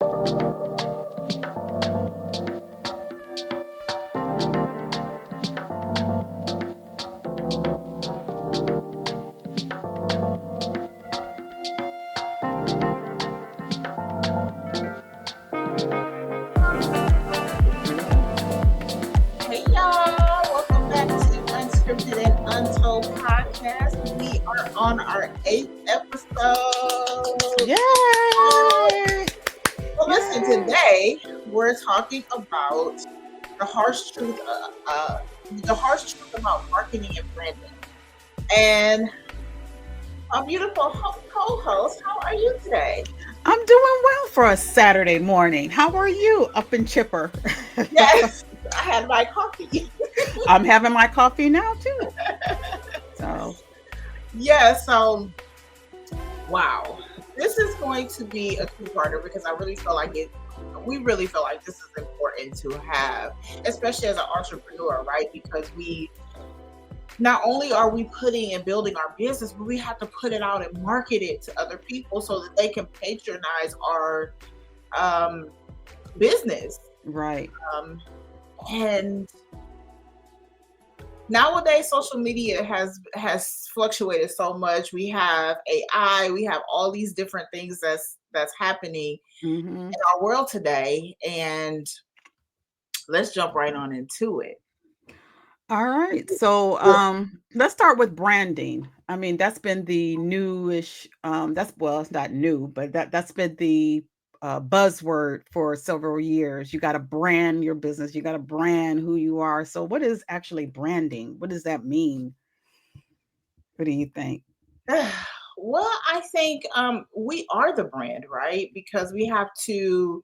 Hey y'all, welcome back to Unscripted and Untold podcast. We are on our 8th episode. Yay! Well, listen, today we're talking about the harsh truth, about marketing and branding. And our beautiful co-host, how are you today? I'm doing well for a Saturday morning. How are you? Up and chipper. Yes, I had my coffee. I'm having my coffee now too. So, Yeah, so wow. This is going to be a two-parter because I really feel like we really feel like this is important to have, especially as an entrepreneur, right? Because we not only are we putting and building our business, but we have to put it out and market it to other people so that they can patronize our business. right. And nowadays social media has fluctuated so much. We have AI, we have all these different things that's happening hmm in our world today, and let's jump right on into it. All right. So, let's start with branding. I mean, that's been the newish. That's well, it's not new, but that's been the buzzword for several years. You got to brand your business. You got to brand who you are. So, what is actually branding? What does that mean? What do you think? Well, I think we are the brand, right? Because we have to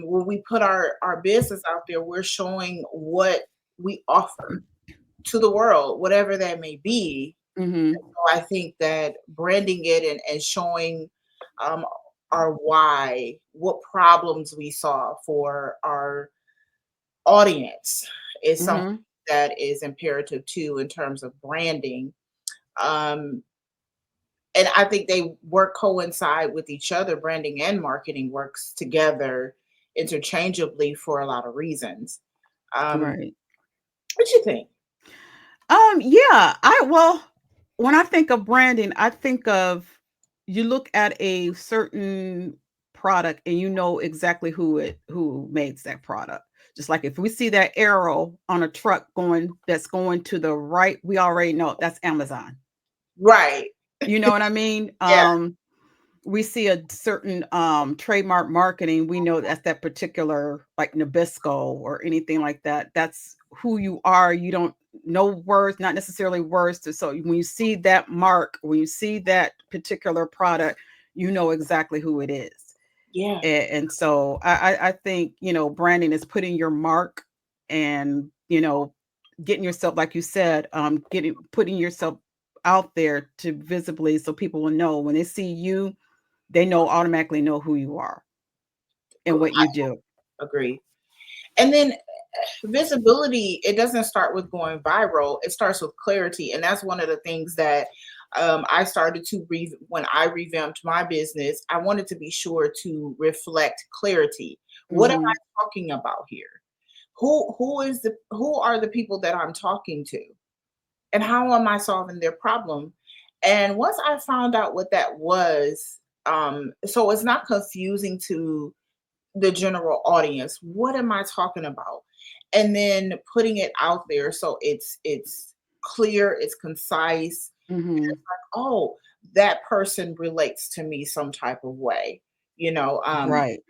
when we put our business out there, we're showing what we offer to the world, whatever that may be. hmm So I think that branding it and showing um, our why, what problems we solve for our audience is something hmm that is imperative too in terms of branding. Um, and I think they work coincide with each other. Branding and marketing works together interchangeably for a lot of reasons. Right. What you think? Yeah, when I think of branding, I think of you look at a certain product and you know exactly who makes that product. Just like if we see that arrow on a truck that's going to the right, we already know that's Amazon. Right. You know what I mean? Yeah. We see a certain trademark marketing, we know that's that particular like Nabisco or anything like that. That's who you are. You don't know words, not necessarily words. So when you see that mark, when you see that particular product, you know exactly who it is. Yeah. And so I think, branding is putting your mark and, getting yourself, like you said, putting yourself out there to visibly so people will know when they see you, they automatically know who you are and what I you do. agree. And then visibility, it doesn't start with going viral. It starts with clarity. And that's one of the things that I started to when I revamped my business. I wanted to be sure to reflect clarity. What am Mhm. I talking about here? Who are the people that I'm talking to? And how am I solving their problem? And once I found out what that was, so it's not confusing to the general audience. What am I talking about? And then putting it out there so it's clear, it's concise. Mhm. Oh, that person relates to me some type of way. You know, Right.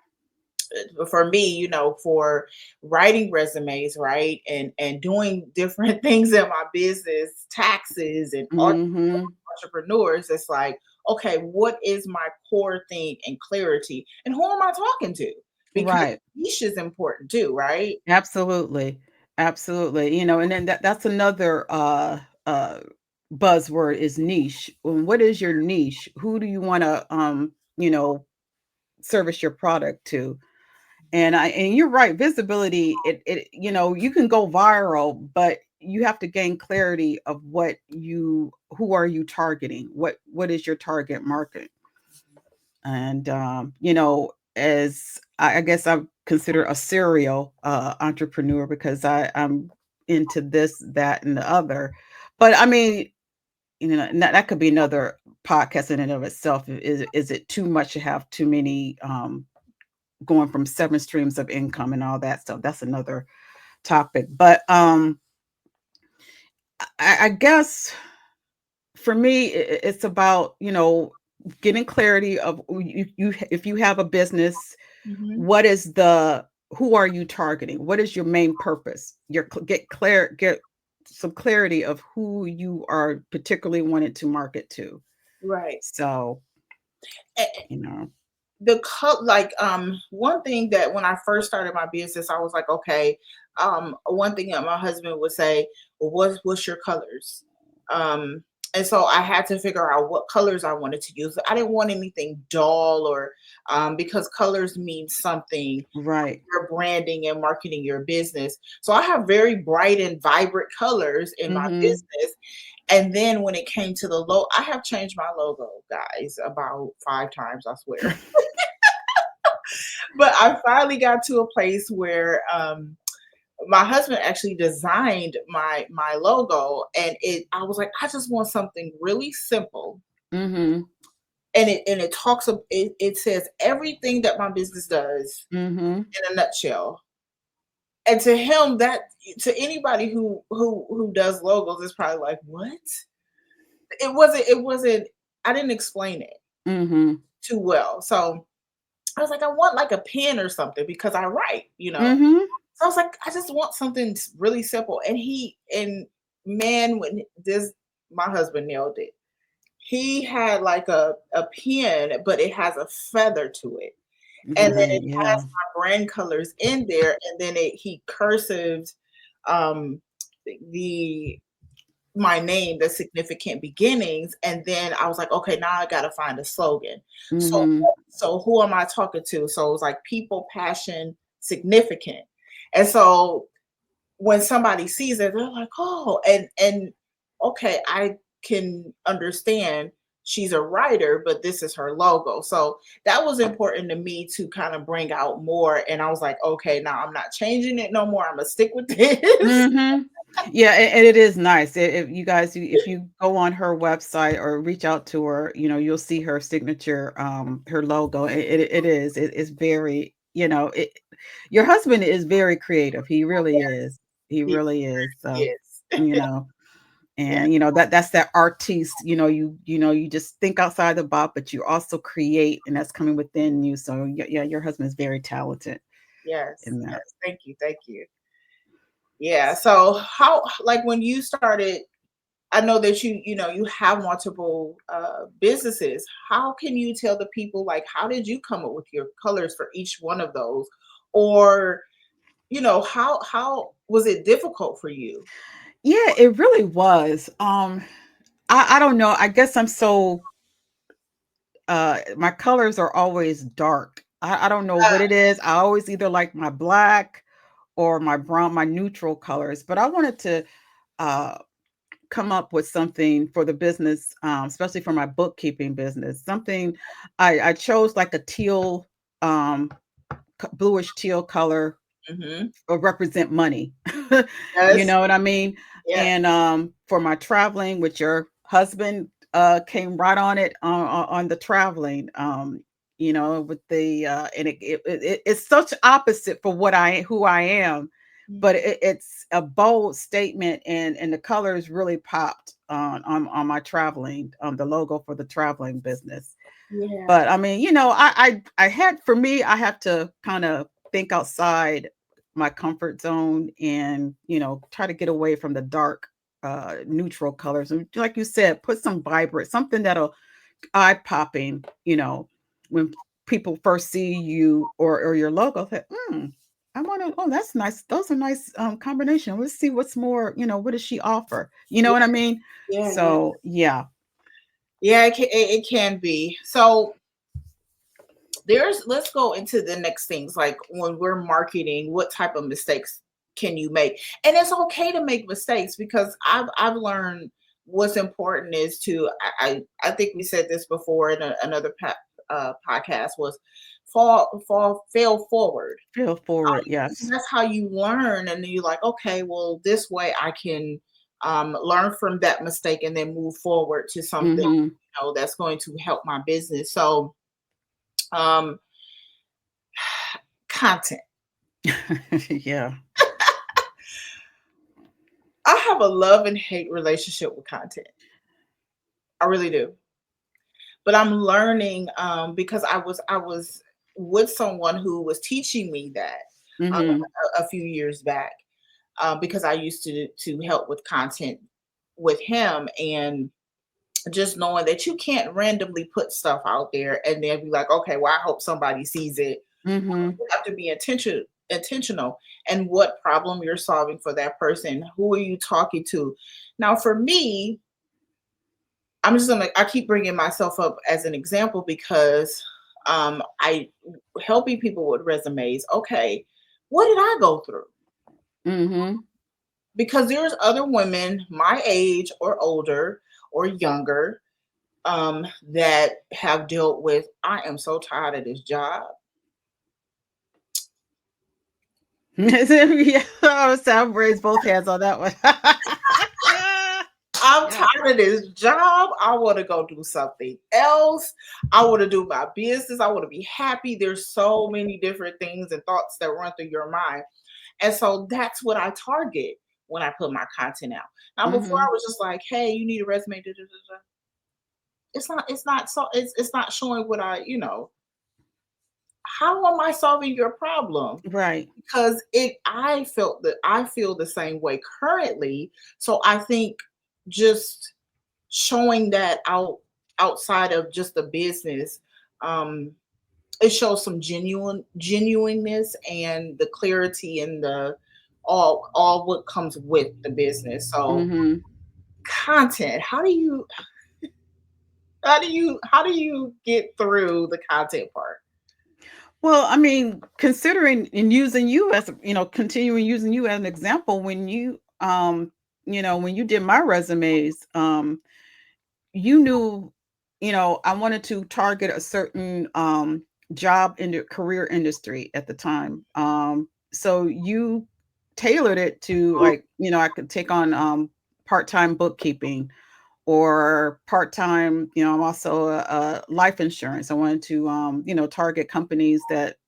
for me, for writing resumes, right, and doing different things in my business, taxes and Mhm. entrepreneurs, it's like, okay, what is my core thing and clarity, and who am I talking to? Because Right. niche is important too, right? Absolutely. Absolutely. And then that's another buzzword is niche. What is your niche? Who do you want to service your product to? And you're right, visibility, you can go viral, but you have to gain clarity of who are you targeting? What is your target market? And as I guess I consider a serial entrepreneur because I'm into this, that, and the other. But I mean, that could be another podcast in and of itself. Is it too much to have too many going from 7 streams of income and all that stuff? That's another topic. But I guess for me, it's about getting clarity of you if you have a business, Mhm. what is the who are you targeting? What is your main purpose? Get some clarity of who you are particularly wanted to market to. Right. So, A- you know. the cut like one thing that when I first started my business, I was like, okay, one thing that my husband would say, well, what's your colors? Um and so I had to figure out what colors I wanted to use. I didn't want anything dull or because colors mean something Right. your branding and marketing your business. So I have very bright and vibrant colors in my Mhm. business. And then when it came to the logo, I have changed my logo, guys, about 5 times, I swear. But I finally got to a place where my husband actually designed my logo, and it I was like, I just want something really simple. Mhm. And it talks of it says everything that my business does Mhm. in a nutshell. And to him, that to anybody who does logos is probably like, what? It wasn't I didn't explain it Mhm. too well. So I was like, I want like a pen or something because I write. Mhm. So I was like, I just want something really simple. And man, when this my husband nailed it. He had like a pen, but it has a feather to it. And then Right. it has Yeah. my brand colors in there, and then he cursived um the my name, the significant beginnings, and then I was like, okay, now I gotta find a slogan. So Mhm. so who am I talking to? So it was like people, passion, significant. And so when somebody sees it, they're like, oh, and okay, I can understand she's a writer, but this is her logo. So that was important to me to kind of bring out more. And I was like, okay, now I'm not changing it no more. I'm gonna stick with this. Mhm. Yeah, and it is nice. If you guys, if you go on her website or reach out to her, you'll see her signature, her logo. It is. It's very, your husband is very creative. He really is. He He really is. So, is. you know, Yeah. and that's that artiste, you just think outside the box, but you also create, and that's coming within you. So yeah, your husband is very talented Yes. in that. Yes. Thank you. Thank you. Yeah. So how like when you started, I know that you have multiple businesses. How can you tell the people like how did you come up with your colors for each one of those? Or how was it difficult for you? Yeah, it really was. I don't know. I guess I'm so my colors are always dark. I don't know what it is. I always either like my black or my brown, my neutral colors. But I wanted to uh come up with something for the business, especially for my bookkeeping business. Something I chose like a teal, um, bluish teal color Hmm. or represent money. You Yes. know what I mean? Yes. And for my traveling, with your husband came right on it on the traveling. With the and it's such opposite for what I who I am, but it's a bold statement, and the colors really popped on my traveling, the logo for the traveling business. Yeah. But I mean, I had for me, I have to kind of think outside my comfort zone and, try to get away from the dark neutral colors. And like you said, put some vibrant, something that'll eye popping, when people first see you or your logo, say, I want to, oh, that's nice. Those are nice combination. Let's see what's more, what does she offer? You know Yeah. what I mean? Yeah. Yeah. So yeah. Yeah. It can be. So let's go into the next things like when we're marketing, what type of mistakes can you make? And it's okay to make mistakes because I've learned what's important is to I think we said this before in another podcast was fail forward. Feel forward, yes. That's how you learn, and then you're like, okay, well, this way I can learn from that mistake and then move forward to something, Mhm. that's going to help my business. So, um, content. Yeah. I have a love and hate relationship with content. I really do. But I'm learning because I was with someone who was teaching me that Mhm. a few years back because I used to help with content with him, and just knowing that you can't randomly put stuff out there and then be like, okay, well, I hope somebody sees it. Mhm. You have to be intentional and what problem you're solving for that person. Who are you talking to? Now, for me, I keep bringing myself up as an example because I helping people with resumes. Okay, what did I go through? Mhm. Because there's other women my age or older or younger that have dealt with, I am so tired of this job. Yeah, oh, Sam raised both hands on that one. I'm Yeah. tired of this job. I want to go do something else. I want to do my business. I want to be happy. There's so many different things and thoughts that run through your mind. And so that's what I target when I put my content out. Now, before I Mhm. was just like, hey, you need a resume. Da, da, da, da. It's not showing what how am I solving your problem? Right. Because I feel the same way currently. So I think just showing that outside of just the business, um, it shows some genuineness and the clarity and the all what comes with the business. So Mhm. content, how do you get through the content part? Well, I mean, considering and using you as, continuing using you as an example, when you did my resumes, you knew, I wanted to target a certain job in the career industry at the time. So you tailored it to, like, I could take on part-time bookkeeping or part-time, I'm also a life insurance. I wanted to target companies that,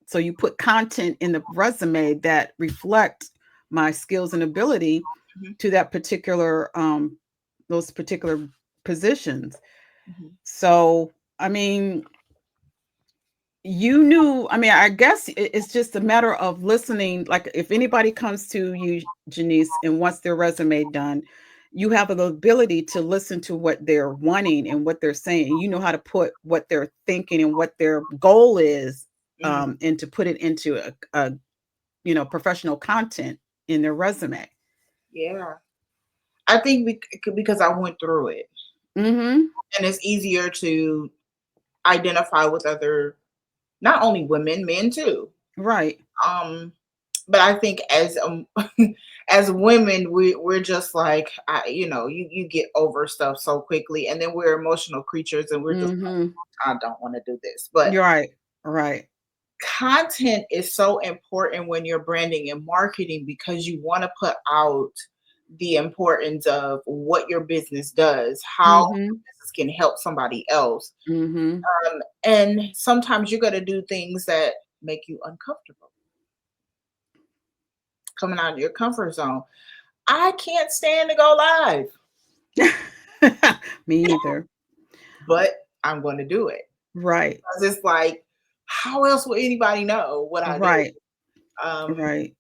so you put content in the resume that reflect my skills and ability Mhm, to that particular those particular positions. mhm, So, I mean, you knew, I mean, I guess it's just a matter of listening. Like, if anybody comes to you, Janice, and wants their resume done, you have the ability to listen to what they're wanting and what they're saying. You know how to put what they're thinking and what their goal is, mhm. and to put it into a professional content in their resume. Yeah, I think because I went through it, Mhm. and it's easier to identify with other, not only women, men too. Right. Um, but I think as as women, we're just like, you get over stuff so quickly, and then we're emotional creatures, and we're just Mhm. like, I don't want to do this. But You're right. Right. content is so important when you're branding and marketing because you want to put out the importance of what your business does, how Mhm. business can help somebody else. Mhm. And sometimes you're going to do things that make you uncomfortable, coming out of your comfort zone. I can't stand to go live, Me either. but I'm going to do it Right. because it's like, how else will anybody know what I do? Right. Um, Right.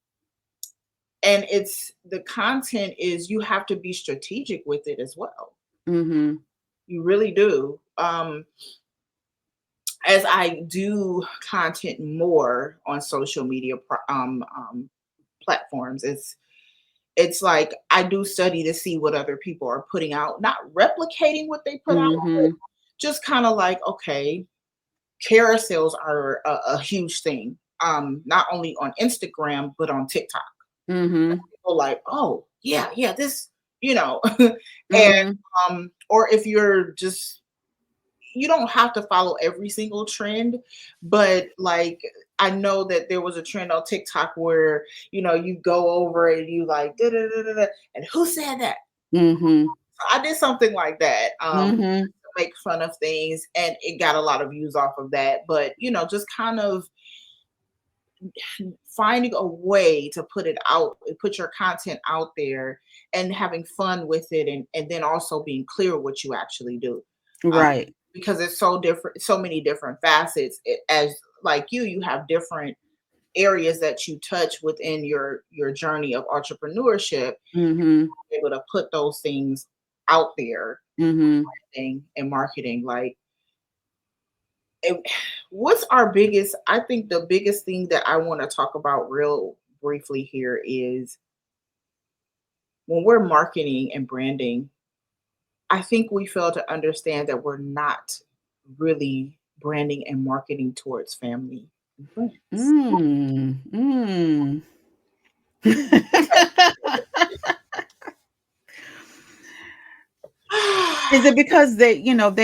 and it's the content is you have to be strategic with it as well. Mhm. You really do. As I do content more on social media platforms, it's like I do study to see what other people are putting out, not replicating what they put out, but Mhm. just kind of like, okay, carousels are a huge thing. Not only on Instagram but on TikTok. Mhm. People like, oh yeah, yeah, this, and Mhm. or if you're just you don't have to follow every single trend, but like I know that there was a trend on TikTok where you go over and you like da da da da, da, and who said that? Mhm. I did something like that. Mhm. To make fun of things, and it got a lot of views off of that. But just kind of finding a way to put it out, put your content out there, and having fun with it, and then also being clear what you actually do. Um, Right. because it's so different, so many different facets. As like you have different areas that you touch within your journey of entrepreneurship, Mhm. able to put those things out there Mhm. and marketing. Like, it, what's our biggest? I think the biggest thing that I want to talk about real briefly here is when we're marketing and branding. I think we fail to understand that we're not really branding and marketing towards family and friends. Mm. Mm. Is it because they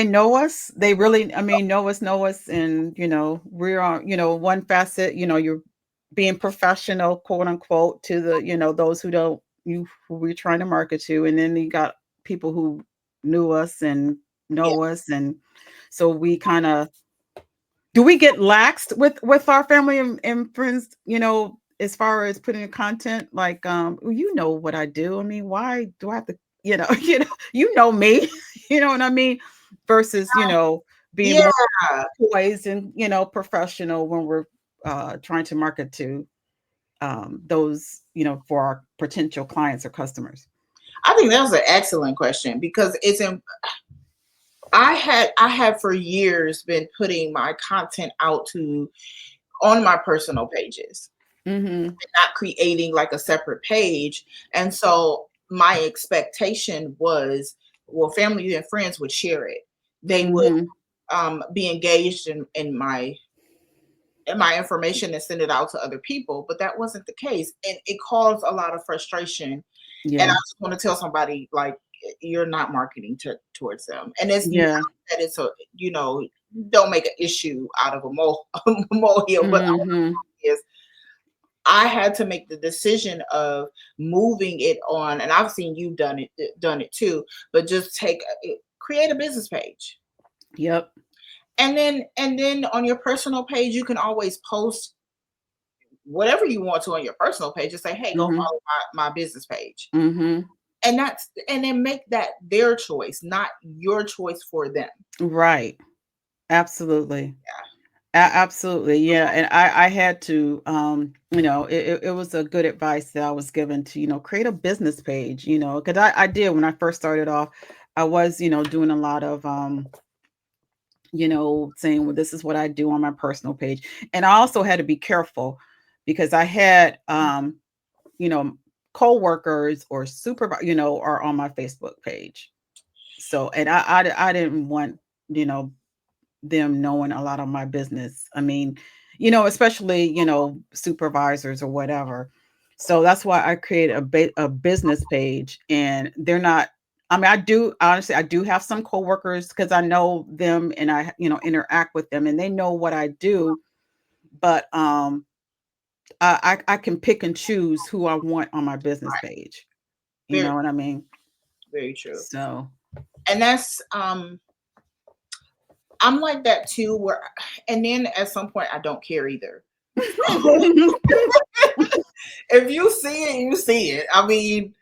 know us? They really, I mean, know us, and we're on, one facet, you're being professional, quote unquote, to the, those who don't who we're trying to market to, and then you got people who knew us and Yeah, know us, and so we kind of do we get laxed with our family and friends, as far as putting in content like, "Well, you know what I do. I mean, why do I have to, you know me, you know what I mean?" Versus, being yeah. more poised and, professional when we're trying to market to those, for our potential clients or customers. I think that was an excellent question because it's in. I had for years been putting my content out to on my personal pages, Mhm. not creating like a separate page. And so my expectation was, well, family and friends would share it. They would Mhm. be engaged in my information and send it out to other people. But that wasn't the case. And it caused a lot of frustration. And I Yeah. just want to tell somebody, like, you're not marketing towards them. And it's not Yeah. that it's don't make an issue out of a a molehill. But Mhm. is I had to make the decision of moving it on, and I've seen you done it too. But just create a business page, Yep. and then on your personal page, you can always post whatever you want to on your personal page. Just say, hey, go Mhm. follow my business page, Mhm. and then make that their choice, not your choice for them. Right. Absolutely. Yeah, Absolutely, yeah, and I had to, it was a good advice that I was given to, create a business page, because I did when I first started off. I was, doing a lot of, saying, well, this is what I do on my personal page, and I also had to be careful because I had, you know, coworkers or supervisor, are on my Facebook page. So, and I didn't want, you know, them knowing a lot of my business. I mean, especially, supervisors or whatever. So that's why I created a business page, and they're not, I mean, I do honestly, I do have some coworkers because I know them and I, interact with them and they know what I do, but I can pick and choose who I want on my business page. You very know what I mean? very true. So, And that's I'm like that too. And then at some point, I don't care either. If you see it, you see it. I mean,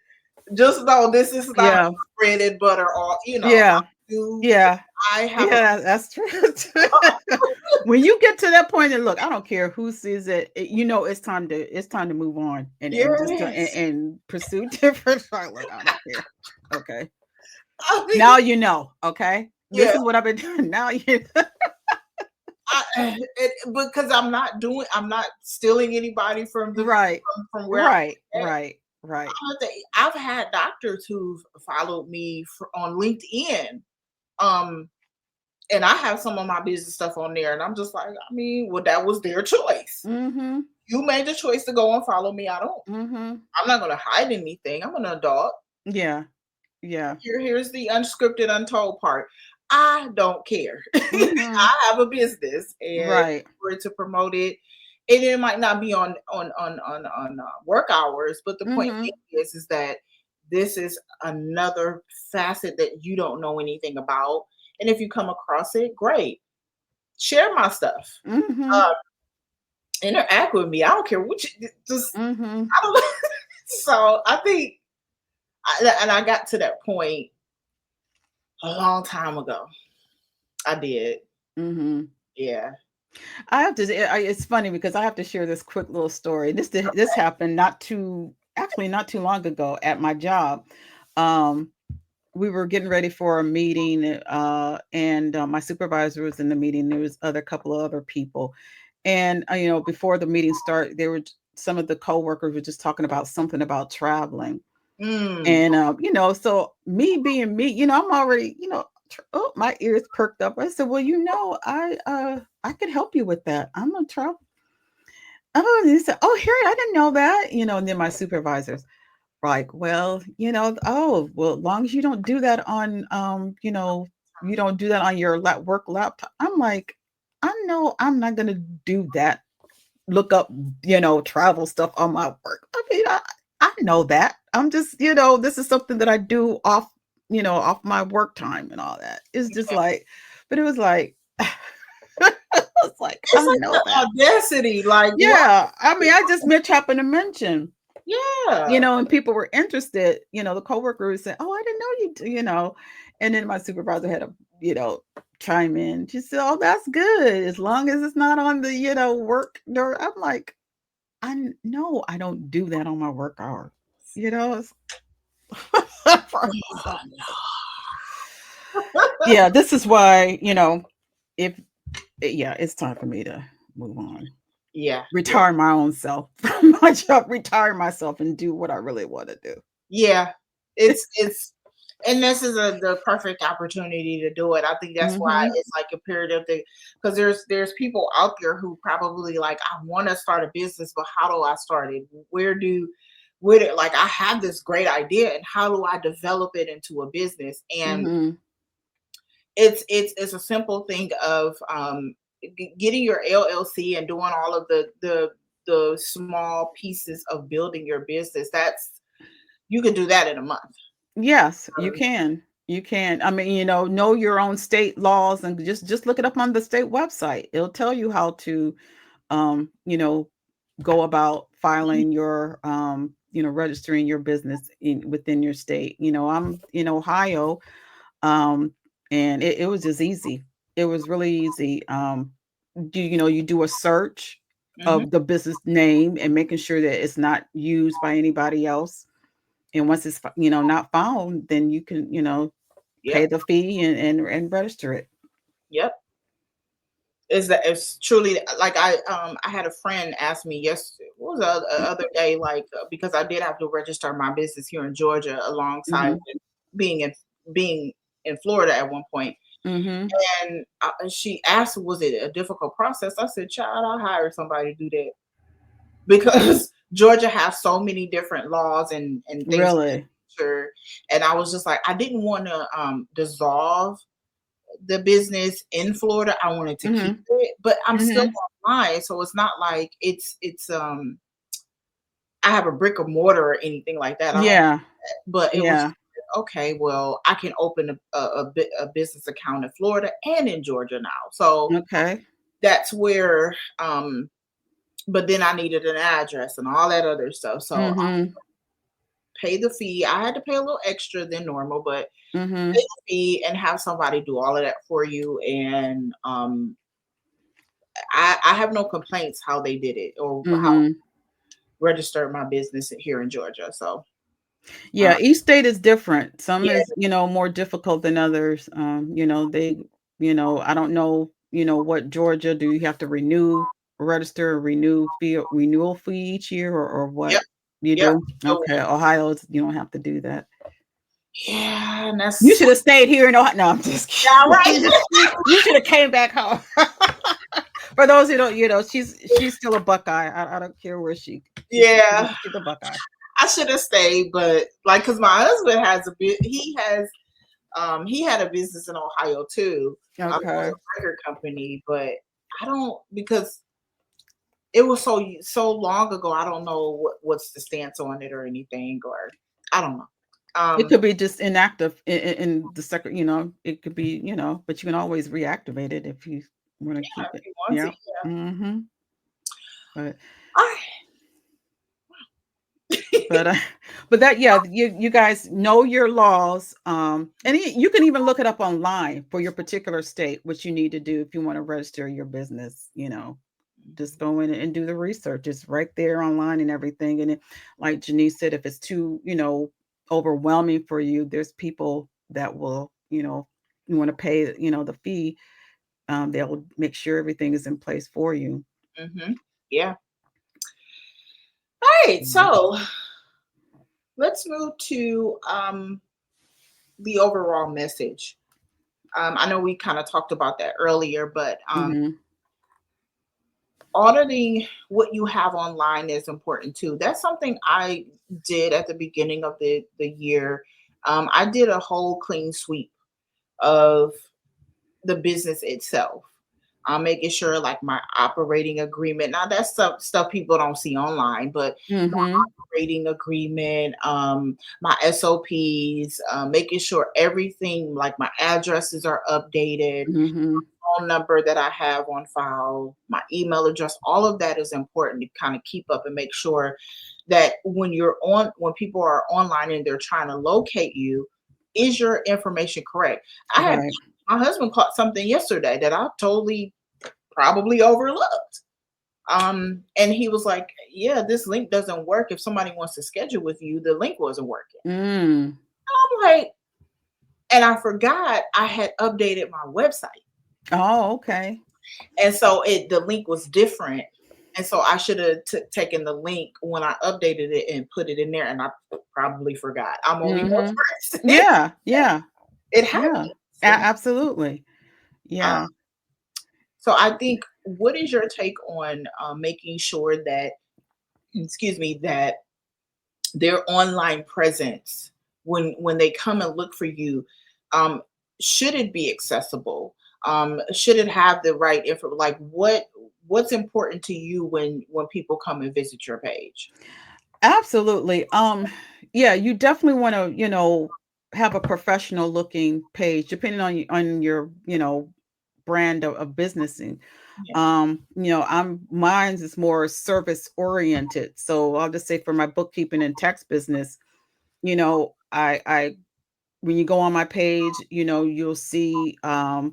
just know this is not yeah, bread and butter. All yeah, do. yeah. I have a Yeah, that's true. When you get to that point and look, I don't care who sees it, it's time to move on and just to, yes. and pursue different. Look, I don't care. Okay. I mean, Now you know, okay? This yeah. is what I've been doing. Now you Because I'm not stealing anybody from Right. from where I'm Right. at. Right. Right. I've had doctors who've followed me on LinkedIn. Um, and I have some of my business stuff on there, and I'm just like, I mean, well, that was their choice. Mm-hmm. You made the choice to go and follow me. Mm-hmm. I'm not gonna hide anything. I'm an adult. Yeah. Yeah. Here's the unscripted, untold part. I don't care. Mhm. I have a business, and Right. for it to promote it, and it might not be work hours, but the point Mhm. is that this is another facet that you don't know anything about, and if you come across it, great. Share my stuff. Mhm. Uh, interact with me. I don't care what you just. Mhm. I don't. So I think, and I got to that point a long time ago. I did. Mhm. Yeah. I have to say, it's funny because I have to share this quick little story. This happened not too long ago at my job. Um, we were getting ready for a meeting, and my supervisor was in the meeting. There was other couple of other people, and before the meeting started, some of the coworkers were just talking about something about traveling. Mm. And so me being me, I'm already, oh, my ears perked up. I said, well, I could help you with that. I'm gonna travel. Oh, and he said, oh, here, I didn't know that. And then my supervisors were like, well, oh, well, as long as you don't do that on, you don't do that on your work laptop. I'm like, I know I'm not gonna do that. Look up, travel stuff on my work. I mean, I know that. I'm just, this is something that I do off my work time and all that. It's just like, but it was like, it's like, It's I like know the that. audacity, like what? Yeah. I mean, I just happened to mention, Yeah. and people were interested, the coworker would say, oh, I didn't know you do, and then my supervisor had to, chime in. She said, oh, that's good. As long as it's not on the, work door. I'm like, no, I don't do that on my work hour. You know, it's so, yeah, this is why, if yeah, it's time for me to move on. Yeah. Yeah. Retire my own self from my job, retire myself and do what I really want to do. Yeah. It's and this is the perfect opportunity to do it. I think that's why Mhm. it's like a period of the because there's people out there who probably like I want to start a business, but how do I start it? Where do like I have this great idea and how do I develop it into a business? And Mhm. it's a simple thing of getting your LLC and doing all of the small pieces of building your business. That's you can do that in a month. Yes, you can. You can. I mean, know your own state laws and just look it up on the state website. It'll tell you how to um, you know, go about filing your registering your business within your state. I'm in Ohio, um, and it was just easy. It was really easy. You do a search Hmm. of the business name and making sure that it's not used by anybody else. And once it's not found, then you can pay Yep. the fee and register it. Yep. Is that it's truly like I had a friend ask me yesterday what was the other day like because I did have to register my business here in Georgia alongside Mhm. with being in being in Florida at one point. Mhm. And she asked, was it a difficult process? I said, child, I'll hire somebody to do that because Georgia has so many different laws and things of that Really. nature. And I was just like, I didn't want to dissolve the business in Florida. I wanted to keep Mhm. it, but I'm still Mhm. online, so it's not like it's I have a brick or mortar or anything like that. I don't. Yeah. But it was Yeah. okay. Well, I can open a business account in Florida and in Georgia now, so Okay. that's where. But then I needed an address and all that other stuff, so I Mhm. paid the fee. I had to pay a little extra than normal, but pay Mhm. the fee and have somebody do all of that for you. And I have no complaints how they did it or how Mhm. registered my business here in Georgia. So uh, Yeah, each state is different. Some yeah, is, more difficult than others. I don't know, what Georgia, do you have to renewal fee each year or what? yep, You yep. do? So Okay. Ohio, you don't have to do that. yeah, and You that's should have stayed here in Ohio. No, I'm just yeah, right. kidding. You should have came back home. For those who don't, she's still a Buckeye. I don't care where Yeah, she's a Buckeye. I should have stayed, but like, cause my husband has a bit. He has He had a business in Ohio too. It was Okay. a record company, but I don't, because it was so long ago. I don't know what's the stance on it or anything, or I don't know. It Um, could be just inactive in the second, it could be, but you can always reactivate it if you want to yeah, keep if it. you want to, Yeah. yeah. Mhm. But I, but but that, yeah, you guys know your laws, and you can even look it up online for your particular state, what you need to do if you want to register your business. Just go in and do the research. It's right there online and everything. And like Janice said, if it's too, overwhelming for you, there's people that will, you want to pay, the fee. They'll make sure everything is in place for you. yeah. All right, Mhm. so let's move to the overall message. I know we kind of talked about that earlier, but Mhm. auditing what you have online is important too. That's something I did at the beginning of the year. I did a whole clean sweep of the business itself. I'm making sure like my operating agreement. Now that's stuff people don't see online, but Mhm. operating agreement, my SOPs, making sure everything like my addresses are updated, Mhm. phone number that I have on file, my email address, all of that is important to kind of keep up and make sure that when people are online and they're trying to locate you, is your information correct? I had Right. my husband caught something yesterday that I totally probably overlooked. And he was like, "Yeah, this link doesn't work. If somebody wants to schedule with you, the link wasn't working." Mm. I'm like, and I forgot I had updated my website. Oh, okay. And so the link was different. And so I should have taken the link when I updated it and put it in there. And I probably forgot. I'm only one Mhm. person. Yeah. Yeah. It Yeah. happens. It, Absolutely. um, Yeah. so I think, what is your take on making sure that, excuse me, that their online presence, when they come and look for you, um, should it be accessible? Should it have the right info? Like what's important to you when people come and visit your page? Absolutely. Yeah, you definitely want to, have a professional looking page, depending on your, brand of businessing. Yeah. I'm mine's is more service oriented. So I'll just say for my bookkeeping and tax business, I when you go on my page, you'll see I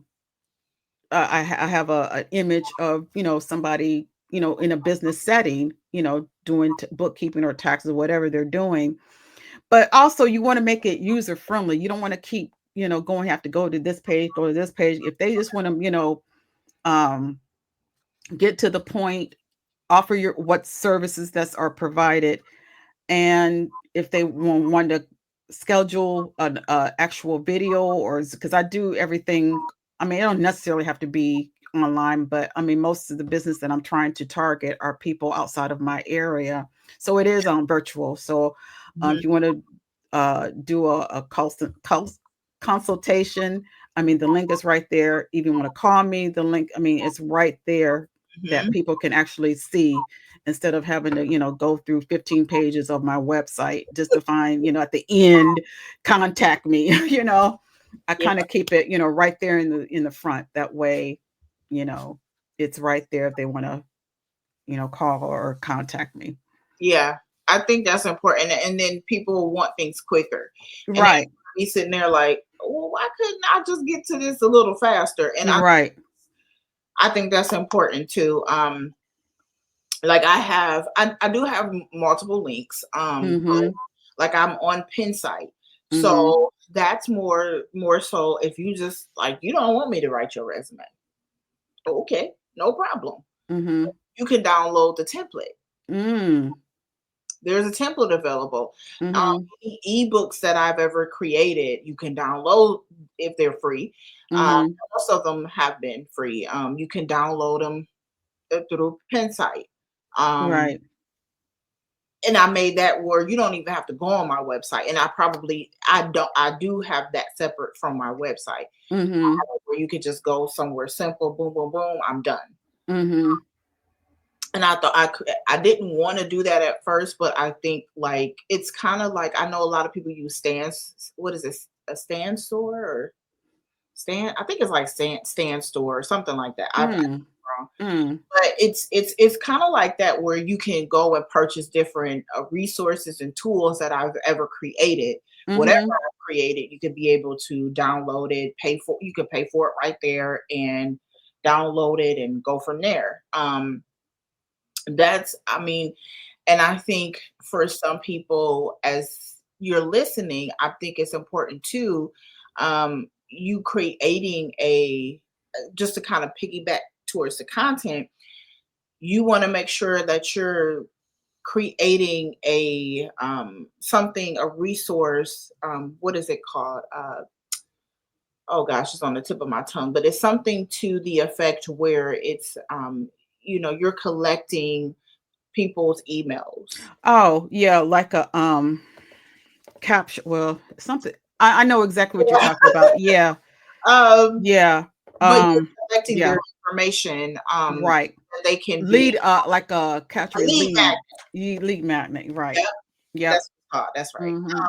have an image of somebody in a business setting, doing bookkeeping or taxes or whatever they're doing. But also, you want to make it user friendly. You don't want to keep going have to go to this page, go to this page. If they just want to um, get to the point, offer your what services that are provided, and if they want to schedule an actual video, or because I do everything. I mean, it don't necessarily have to be online, but I mean, most of the business that I'm trying to target are people outside of my area, so it is on virtual. So Mhm. if you want to do a consultation, I mean, the link is right there. If you want to call me, the link, I mean, it's right there that Mhm. people can actually see, instead of having to, go through 15 pages of my website just to find, at the end, contact me, I Yeah. kind of keep it, right there in the front. That way, you know, it's right there if they want to, call or contact me. Yeah. I think that's important. And then people want things quicker. And then Right. be sitting there like, well, why couldn't I just get to this a little faster? And Right. I think that's important too. Like I do have multiple links. Mhm. Like I'm on Pinsite. Mhm. So that's more so if you just like you don't want me to write your resume. Okay, no problem. Mhm. You can download the template. Mm. There's a template available. Mhm. Any ebooks that I've ever created, you can download if they're free. Uh, Mhm. Most of them have been free. You can download them through Pinsite. Um, Right. and I made that where you don't even have to go on my website. And I do have that separate from my website Mhm. where you could just go somewhere simple, boom, boom, boom, I'm done. Mhm. And I thought I didn't want to do that at first, but I think like it's kind of like I know a lot of people use stands. What is this? A stand store or stand? I think it's like stand store or something like that. I Mm. wrong. Mm. But it's kind of like that where you can go and purchase different resources and tools that I've ever created. Whatever Mhm. I've created, you could be able to download it, pay for. You could pay for it right there and download it and go from there. That's I mean, and I think for some people, as you're listening, I think it's important too. You creating a just to kind of piggyback towards the content, you want to make sure that you're creating a something, a resource. What is it called? Oh gosh, it's on the tip of my tongue, but it's something to the effect where it's you're collecting people's emails. Oh, yeah, like a capture, well, something, I know exactly what you're Yeah. talking about. Yeah. Um, Yeah. but you're collecting Yeah, their information, right. that they can be Lead, like a a capture a lead lead. magnet. Lead magnet, right. Yep, Yep. that's what it's called. That's right. Mhm.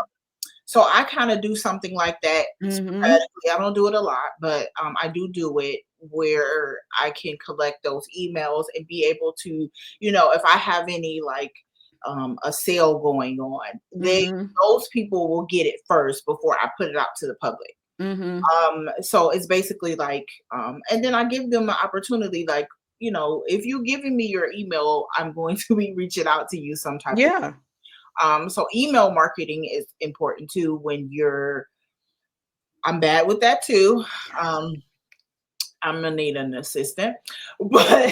So I kind of do something like that Mhm. sporadically. I don't do it a lot, but I do it where I can collect those emails and be able to, if I have any like a sale going on, Mhm. those people will get it first before I put it out to the public. Mhm. So it's basically like, and then I give them an opportunity, like, if you're giving me your email, I'm going to be reaching out to you some type of. Yeah. So email marketing is important too when you're. I'm bad with that too. Um, I'm gonna need an assistant, but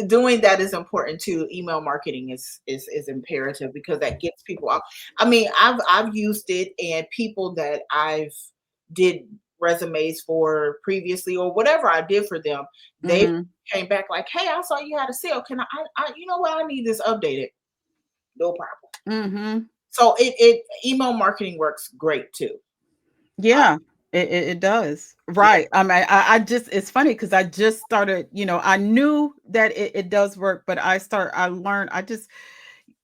doing that is important too. Email marketing is imperative because that gets people out. I mean, I've used it, and people that I've did resumes for previously or whatever I did for them, they Mhm. came back like, "Hey, I saw you had a sale. Can you know what? I need this updated. No problem." Mhm. So it email marketing works great too. Uh, Yeah, it does. yeah, Right. I mean, I just, it's funny because I just started, I knew that it does work, but I learned,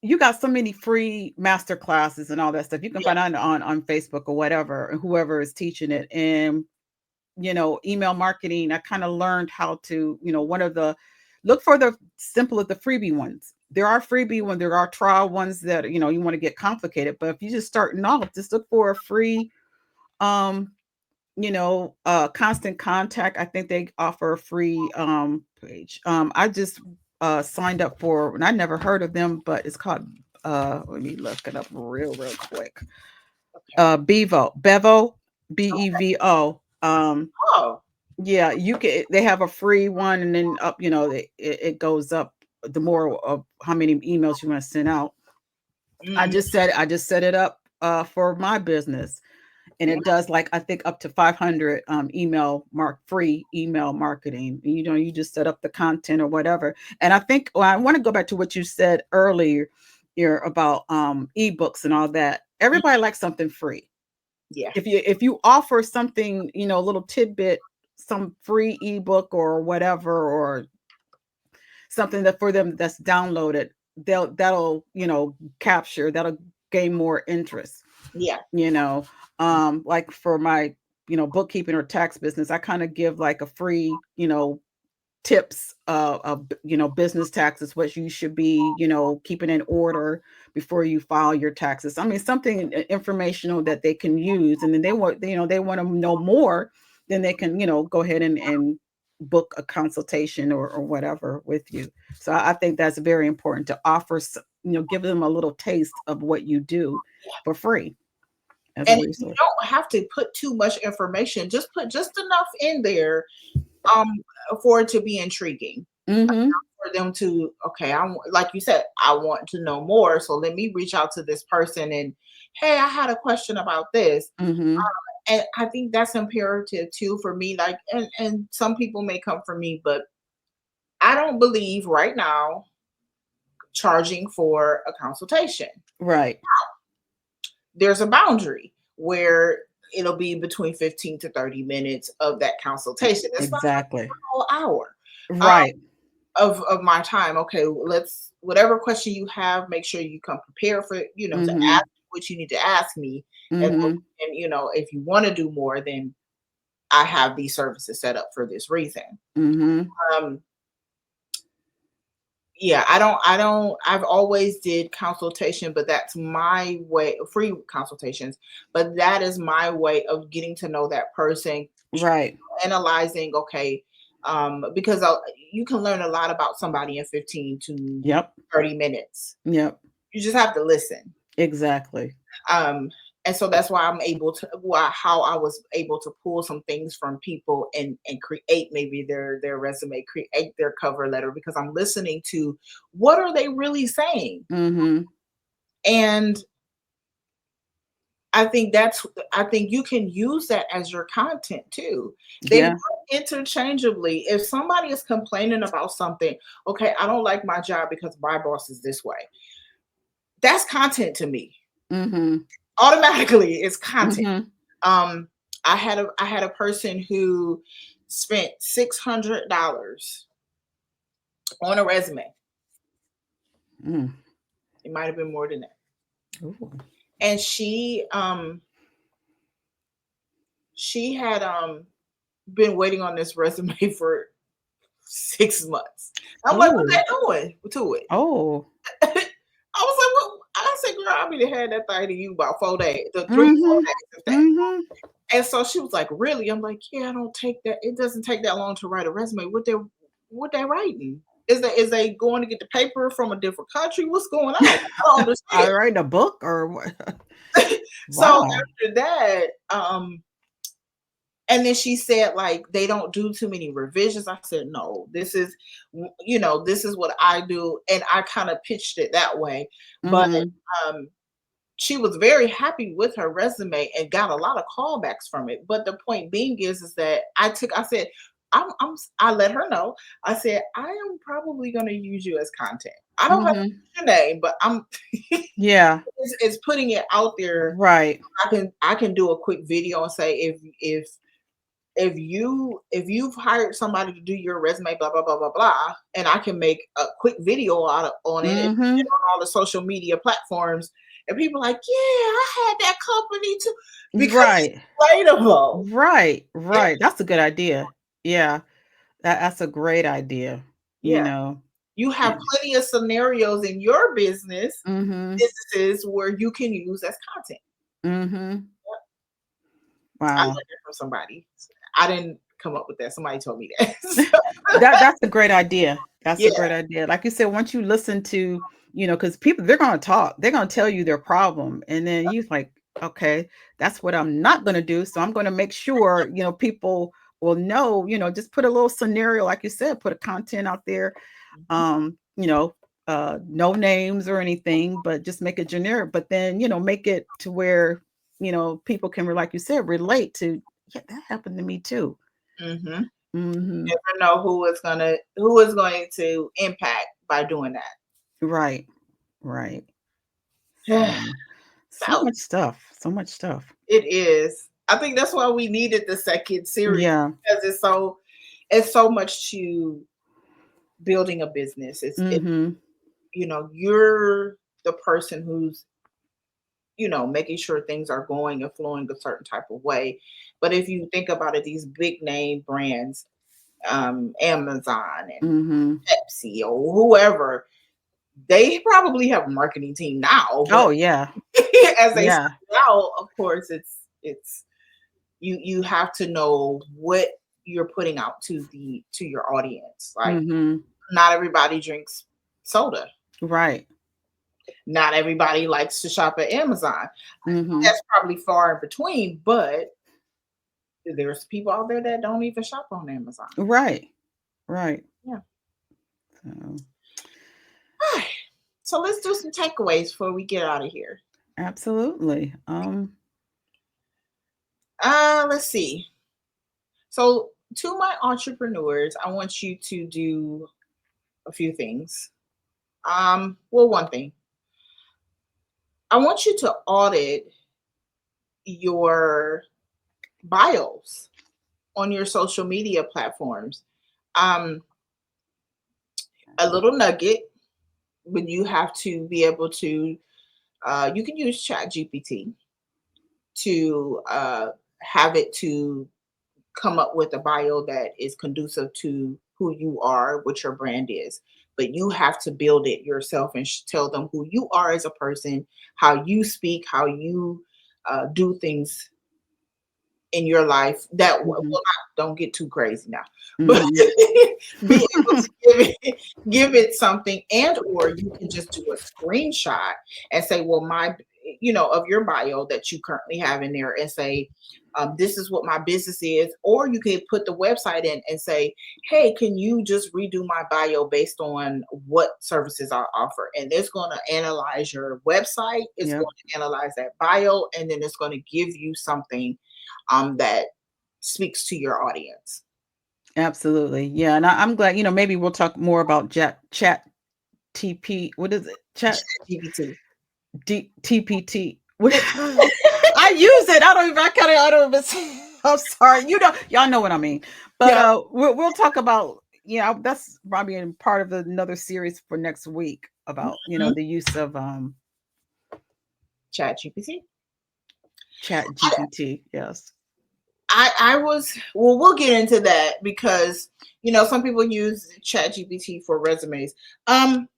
you got so many free master classes and all that stuff. You can yeah, find out on Facebook or whatever, whoever is teaching it. And, email marketing, I kind of learned how to, one of the look for the simple of the freebie ones. There are freebie ones, there are trial ones that, you want to get complicated. But if you just starting off, just look for a free um constant contact. I think they offer a free page. I just signed up for, and I never heard of them, but it's called let me look it up real quick. okay. Bevo, Bevo. Oh, Yeah, you can, they have a free one, and then up, it goes up the more of how many emails you want to send out. mhm, I just set it up for my business, and yeah, it does, like, I think up to 500 free email marketing. You just set up the content or whatever. And I think, well, I want to go back to what you said earlier here about ebooks and all that. mm, Everybody likes something free. yeah, If you offer something, a little tidbit, some free ebook or whatever, or something that for them that's downloaded, that'll capture, that'll gain more interest, yeah, you know like for my bookkeeping or tax business, I kind of give like a free tips of business taxes, what you should be keeping in order before you file your taxes. I mean, something informational that they can use, and then they want to know more, then they can go ahead and book a consultation or whatever with you. So I think that's very important to offer give them a little taste of what you do yeah. for free as a And you resource. don't have to put too much information. Just put just enough in there, um, for it to be intriguing. Mhm. For them to, okay, like you said, I want to know more. So let me reach out to this person and, hey, I had a question about this. Mhm. And I think that's imperative too for me. Like, and some people may come for me, but I don't believe right now charging for a consultation. Right. There's a boundary where it'll be between 15 to 30 minutes of that consultation. It's not Exactly. a whole hour Right. of my time. Okay, let's whatever question you have, make sure you come prepared for to Mhm. ask what you need to ask me, Mhm. and if you want to do more, then I have these services set up for this reason. Mhm. Um, yeah, I've always did consultation, but that's my way, free consultations, but that is my way of getting to know that person, Right. analyzing, okay, because you can learn a lot about somebody in 15 to Yep. 30 minutes. Yep. You just have to listen. Exactly. Um, and so that's why I'm able to, how I was able to pull some things from people and create maybe their resume, create their cover letter, because I'm listening to what are they really saying. Mhm. And I think you can use that as your content too. They work Yeah. interchangeably. If somebody is complaining about something, okay, I don't like my job because my boss is this way. That's content to me. Mhm. Automatically, it's content. Mhm. Um, I had a person who spent $600 on a resume. Mm. It might have been more than that. Ooh. And she had been waiting on this resume for 6 months. I'm like, what Ooh. they doing to it? Oh. I was like, well, I said, girl, I'll be to hand that thing to you about 4 days, the 3, 4 days Mhm. of that. Mhm. And so she was like, really? I'm like, yeah, I don't take that. It doesn't take that long to write a resume. What they writing? Is they going to get the paper from a different country? What's going on? I don't I understand. write a book or what? So Wow. after that, and then she said, like, they don't do too many revisions. I said, no, this is what I do. And I kind of pitched it that way. But Mhm. um, she was very happy with her resume and got a lot of callbacks from it. But the point being is that I said, I let her know. I said, I am probably going to use you as content. I don't have to Mhm. use your name, but I'm Yeah. it's putting it out there. Right. I can do a quick video and say, if you've hired somebody to do your resume, blah blah blah blah blah, and I can make a quick video on it and put it Mhm. on all the social media platforms, and people like, yeah, I had that company too, because it's Right. relatable. Right. And Right. That's a good idea. Yeah. That's a great idea, you yeah, know? you have And plenty of scenarios in your mhm. businesses where you can use as content. Mhm. I Wow. learned it from somebody. I didn't come up with that. Somebody told me that. So, That's a great idea. That's yeah. a great idea. Like you said, once you listen to, because people they're gonna talk, they're gonna tell you their problem, and then you like, okay, that's what I'm not gonna do. So I'm gonna make sure, people will know, just put a little scenario, like you said, put a content out there, Mhm, um, you know, no names or anything, but just make it generic, but then, make it to where, people can, like you said, relate to, yeah, that happened to me too. mhm. Hmm. Never know who is going to impact by doing Right. Right. that. So, so So much stuff. So much stuff. it is. I think that's why we needed the second series, Yeah. because it's so much to building a business. Mhm. You're the person who's making sure things are going and flowing a certain type of way. But if you think about it, these big name brands, Amazon and Mhm. Pepsi or whoever, they probably have a marketing team now, but Oh, yeah. as they Yeah. start out, of course, it's you have to know what you're putting out to your audience. Like, Mhm. not everybody drinks soda. Right. Not everybody likes to shop at Amazon. Mhm. That's probably far in between, but there's people out there that don't even shop on Amazon. Right. Right. Yeah. So, So let's do some takeaways before we get out of here. absolutely. Let's see. So, to my entrepreneurs, I want you to do a few things. Well, one thing, I want you to audit your bios on your social media platforms. Um, a little nugget, but you have to be able to, you can use Chat GPT to have it to come up with a bio that is conducive to who you are, what your brand is. But you have to build it yourself and tell them who you are as a person, how you speak, how you do things in your life that will Mhm. not, don't get too crazy now, but Mhm. be able to give it something, and or you can just do a screenshot and say, well, my, of your bio that you currently have in there, and say, this is what my business is. Or you could put the website in and say, hey, can you just redo my bio based on what services I offer? And it's going to analyze your website, it's going Yep. to analyze that bio, and then it's going to give you something that speaks to your audience. Absolutely. Yeah, and I'm glad, maybe we'll talk more about chat TP. What is it? Chat GPT. TPT. I use it. I don't even. I don't even. I'm sorry. Y'all know what I mean. But Yeah. we'll talk about. Yeah, that's probably in part of another series for next week about Mhm. the use of Chat GPT. Chat GPT. Yes. I was, well, we'll get into that because some people use Chat GPT for resumes. Um,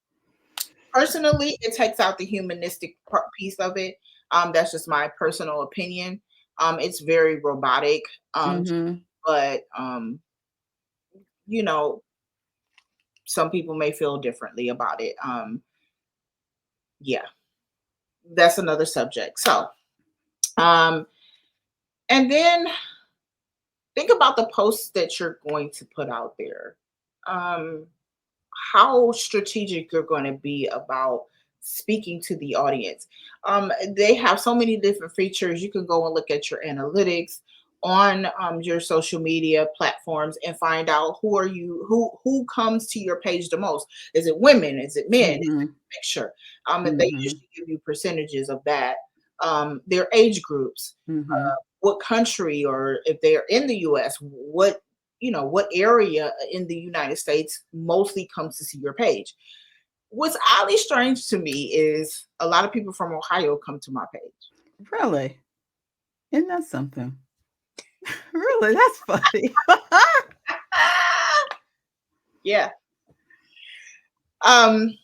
Personally, it takes out the humanistic piece of it. That's just my personal opinion. It's very robotic. Um, Mm-hmm. but you know, some people may feel differently about it. Yeah, that's another subject. So, um, and then think about the posts that you're going to put out there. Um, how strategic you're going to be about speaking to the audience. They have so many different features. You can go and look at your analytics on your social media platforms and find out who comes to your page the most. Is it women? Is it men? Is Mm-hmm. it a mixture? And they Mm-hmm. usually give you percentages of that. Their age groups, Mm-hmm. what country, or if they're in the US, what area in the United States mostly comes to see your page. What's oddly strange to me is a lot of people from Ohio come to my page. Really? Isn't that something? Really? That's funny. Yeah. Um,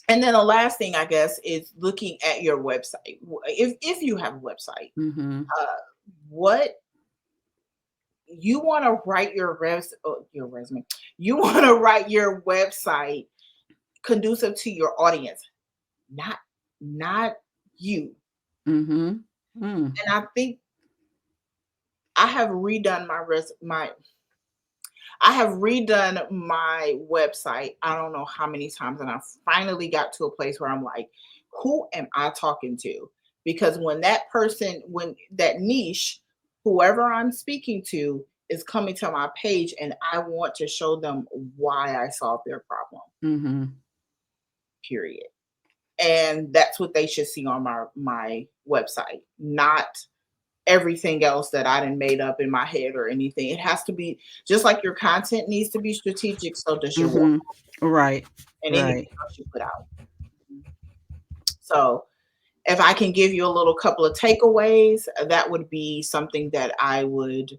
and then the last thing, I guess, is looking at your website. If you have a website, Mm-hmm. uh, what you want to write your resume, you want to write your website conducive to your audience, not not you. Mm-hmm. Mm. And I think I have redone my website. I don't know how many times, and I finally got to a place where I'm like, who am I talking to? Because when that niche, whoever I'm speaking to, is coming to my page, and I want to show them why I solved their problem. Mhm. Period. And that's what they should see on my website, not everything else that I done made up in my head or anything. It has to be just like your content needs to be strategic, so does your work Mhm. Right. and anything Right. else you put out. So if I can give you a little couple of takeaways, that would be something that I would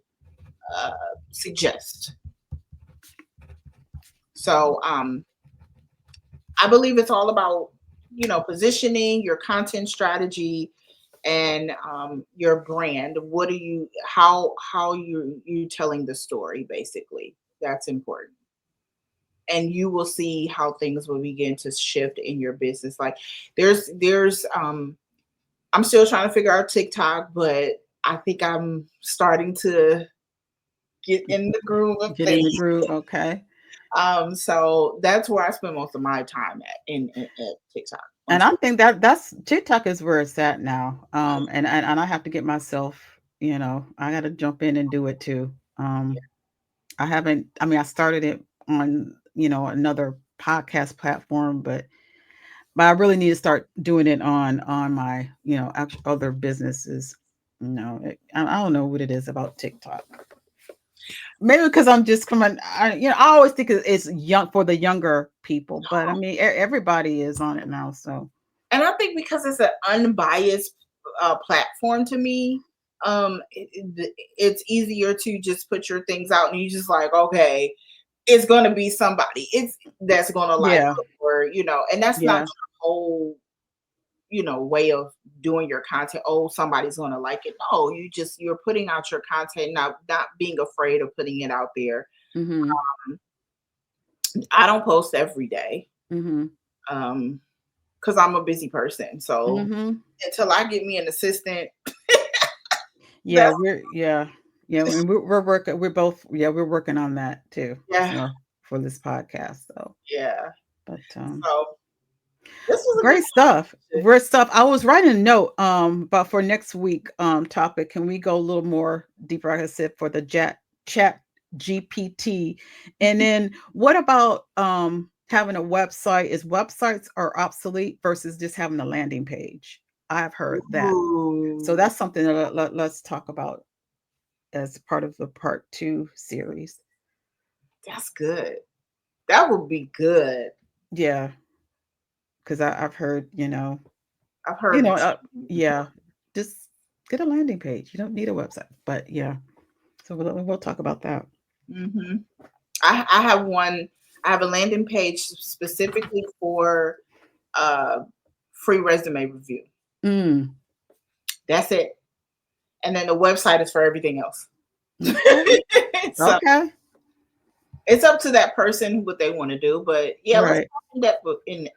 uh, suggest. So I believe it's all about positioning your content strategy and your brand. What are you how you telling the story, basically. That's important. And you will see how things will begin to shift in your business. Like there's I'm still trying to figure out TikTok, but I think I'm starting to get in the groove of Get in things. the groove. Okay. So that's where I spend most of my time at TikTok. On And I Twitter. think that's TikTok is where it's at now. And I have to get myself, I got to jump in and do it too. I haven't. I mean, I started it on, another podcast platform, but I really need to start doing it on my, actual other businesses. I don't know what it is about TikTok. Maybe because I'm just coming. I always think it's young for the younger people, but I mean, everybody is on it now. So And I think because it's an unbiased platform to me, it's easier to just put your things out and you just like, okay, it's going to be somebody it's that's going to like yeah, it, or and that's not yeah, your whole way of doing your content. Oh, somebody's going to like it. No, you're putting out your content, not being afraid of putting it out there. mm-hmm, I don't post every day, mm-hmm, um because I'm a busy person. So mm-hmm. until I get me an assistant, Yeah, that's yeah, and we're working. We're both, yeah, we're working on that too. yeah, So for this podcast, so yeah. but So this was a good great stuff. conversation. Great stuff. I was writing a note but for next week topic, can we go a little more deeper, like I said, for the chat GPT? And then what about having a website? Is websites are obsolete versus just having a landing page? I've heard that. So Ooh, that's something that let's talk about as part of the part 2 series. that's good. That would be good. Yeah, because I've heard, I've you heard know, the uh, same before. yeah, just get a landing page. You don't need a website, but yeah. So we'll talk about that. Hmm. I have one. I have a landing page specifically for uh, free resume review. Mm, That's it. And then the website is for everything else. okay. So Okay. it's up to that person what they want to do. But yeah, let's Right. talk in that book in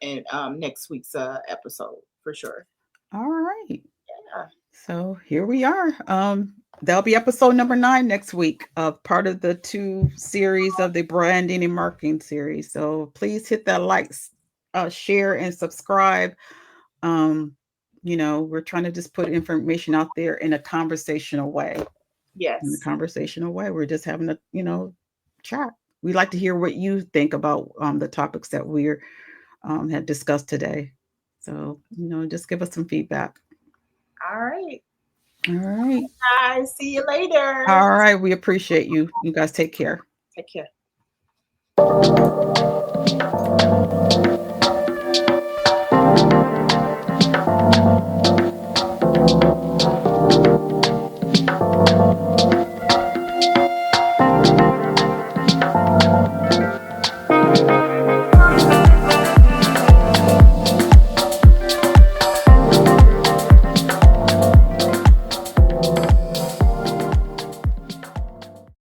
next week's episode for sure. All right. Yeah. So here we are. That'll be episode number 9 next week, part of the 2 series of the branding and marketing series. So please hit that likes, share, and subscribe. Um, we're trying to just put information out there in a conversational way. In a Yes. conversational way. We're just having a, chat. We like to hear what you think about the topics that we're had discussed today. So, just give us some feedback. All right. All right. Guys, see you later. All right. We appreciate you. You guys take care. Take care.